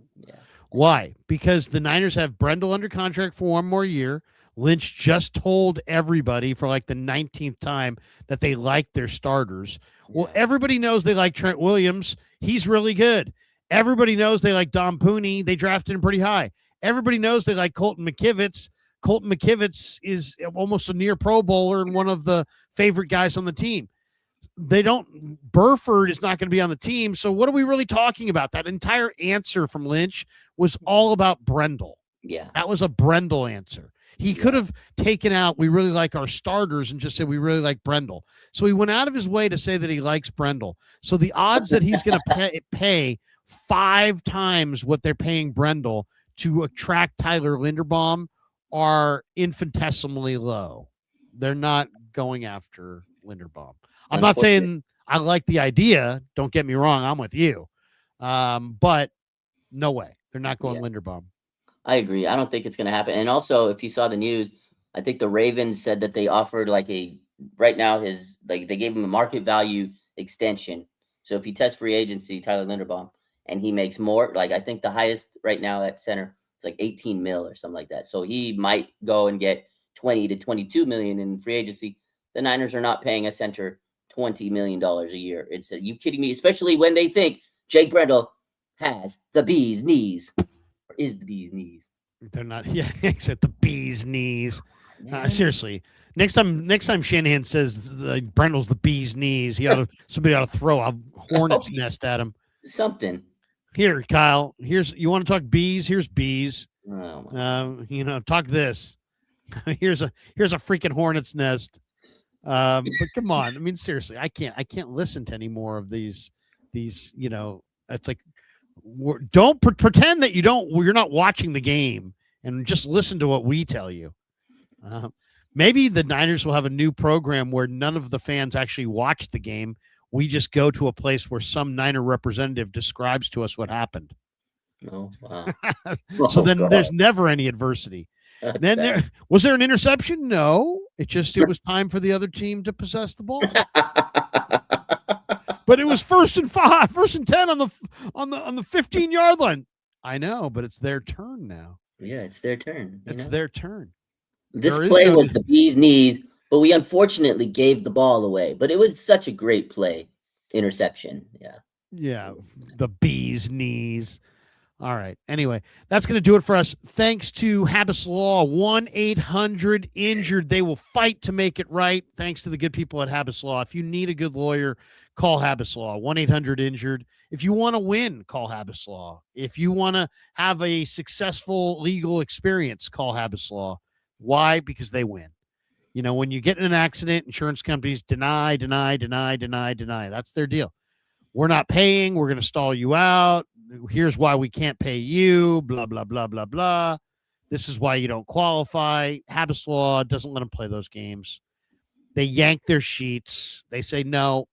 Why? Because the Niners have Brendel under contract for 1 more year. Lynch just told everybody for the 19th time that they like their starters. Well, everybody knows they like Trent Williams. He's really good. Everybody knows they like Dom Pooney. They drafted him pretty high. Everybody knows they like Colton McKivitz. Colton McKivitz is almost a near Pro Bowler and one of the favorite guys on the team. Burford is not going to be on the team. So what are we really talking about? That entire answer from Lynch was all about Brendel. Yeah. That was a Brendel answer. He could have taken out, we really like our starters, and just said, we really like Brendel. So he went out of his way to say that he likes Brendel. So the odds that he's going to pay 5 times what they're paying Brendel to attract Tyler Linderbaum are infinitesimally low. They're not going after Linderbaum. I'm not saying I like the idea. Don't get me wrong. I'm with you. But no way. They're not going Linderbaum. I agree. I don't think it's going to happen. And also, if you saw the news, I think the Ravens said that they offered right now they gave him a market value extension. So if he tests free agency, Tyler Linderbaum, and he makes more, I think the highest right now at center, it's like 18 mil or something like that. So he might go and get 20 to 22 million in free agency. The Niners are not paying a center $20 million a year. Are you kidding me? Especially when they think Jake Brendel has the bee's knees. Or is the bee's knees? They're not. Yeah, except the bee's knees. Seriously, next time Shanahan says Brendel's the bee's knees, somebody ought to throw a hornet's nest at him. Something. Here, Kyle. You want to talk bees? Here's bees. Oh, talk this. Here's a freaking hornet's nest. But come on. I mean, seriously, I can't listen to any more of these. It's like, don't pretend that you're not watching the game and just listen to what we tell you. Maybe the Niners will have a new program where none of the fans actually watch the game. We just go to a place where some Niner representative describes to us what happened. Oh, wow. So then there's never any adversity. Then was there an interception? No, it was time for the other team to possess the ball. But it was 1st and 10 on the 15-yard line. I know, but it's their turn now. Yeah, it's their turn. It's their turn. This play was the bee's knees, but we unfortunately gave the ball away. But it was such a great play. Interception. Yeah. Yeah, the bee's knees. All right. Anyway, that's going to do it for us. Thanks to Habbas Law, 1-800-INJURED. They will fight to make it right. Thanks to the good people at Habbas Law. If you need a good lawyer, call Habbas Law, 1-800-INJURED. If you want to win, call Habbas Law. If you want to have a successful legal experience, call Habbas Law. Why? Because they win. When you get in an accident, insurance companies deny. That's their deal. We're not paying. We're going to stall you out. Here's why we can't pay you, blah, blah, blah, blah, blah. This is why you don't qualify. Habbas Law doesn't let them play those games. They yank their sheets. They say, no.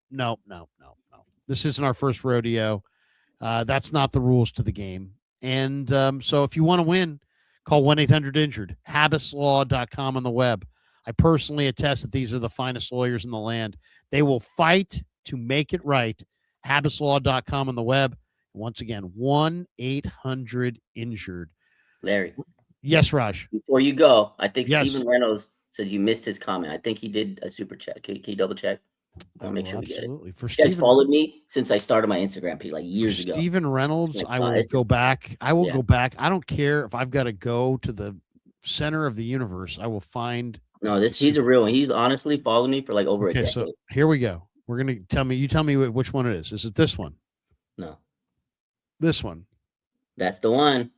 This isn't our first rodeo. That's not the rules to the game. And so if you want to win, call 1-800-INJURED, habbaslaw.com on the web. I personally attest that these are the finest lawyers in the land. They will fight to make it right. habbaslaw.com on the web. Once again, 1-800-INJURED. Larry. Yes, Raj. Before you go, I think Steven Reynolds says you missed his comment. I think he did a super chat. Can you double check? I'll make sure we get it. He has followed me since I started my Instagram page years ago. Steven Reynolds, I will go back. I will go back. I don't care if I've got to go to the center of the universe. I will find. No, he's a real one. He's honestly followed me for over a decade. So here we go. We're going to tell me which one it is. Is it this one? No. This one. That's the one.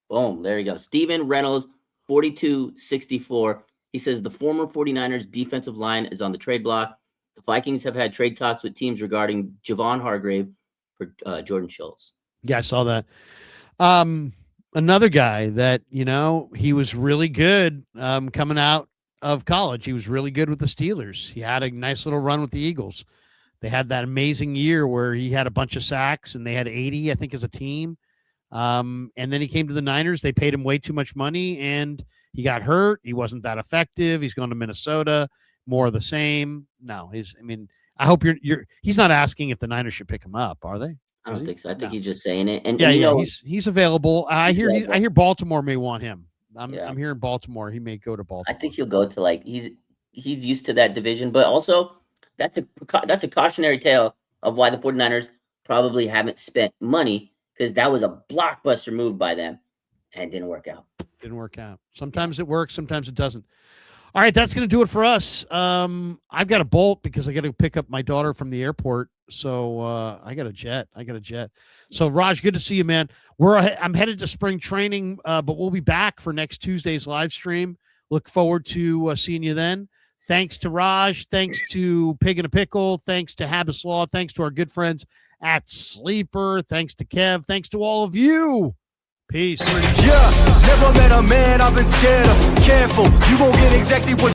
Boom. There you go. Steven Reynolds, 4264. He says the former 49ers defensive line is on the trade block. The Vikings have had trade talks with teams regarding Javon Hargrave for Jordan Schultz. Yeah, I saw that. Another guy that, he was really good coming out of college. He was really good with the Steelers. He had a nice little run with the Eagles. They had that amazing year where he had a bunch of sacks and they had 80, I think, as a team. And then he came to the Niners. They paid him way too much money and he got hurt. He wasn't that effective. He's going to Minnesota. More of the same. No, I hope he's not asking if the Niners should pick him up, are they? I don't think so. I think he's just saying it. And he's available. I hear Baltimore may want him. I'm hearing Baltimore. He may go to Baltimore. I think he'll go to he's used to that division, but also that's a cautionary tale of why the 49ers probably haven't spent money, because that was a blockbuster move by them and didn't work out. Sometimes it works, sometimes it doesn't. All right, that's going to do it for us. I've got to bolt because I got to pick up my daughter from the airport. So I got a jet. So Raj, good to see you, man. I'm headed to spring training, but we'll be back for next Tuesday's live stream. Look forward to seeing you then. Thanks to Raj. Thanks to Pig and a Pickle. Thanks to Habbas Law. Thanks to our good friends at Sleeper. Thanks to Kev. Thanks to all of you. Peace. Yeah, never met a man I've been scared of. Careful, you won't get exactly what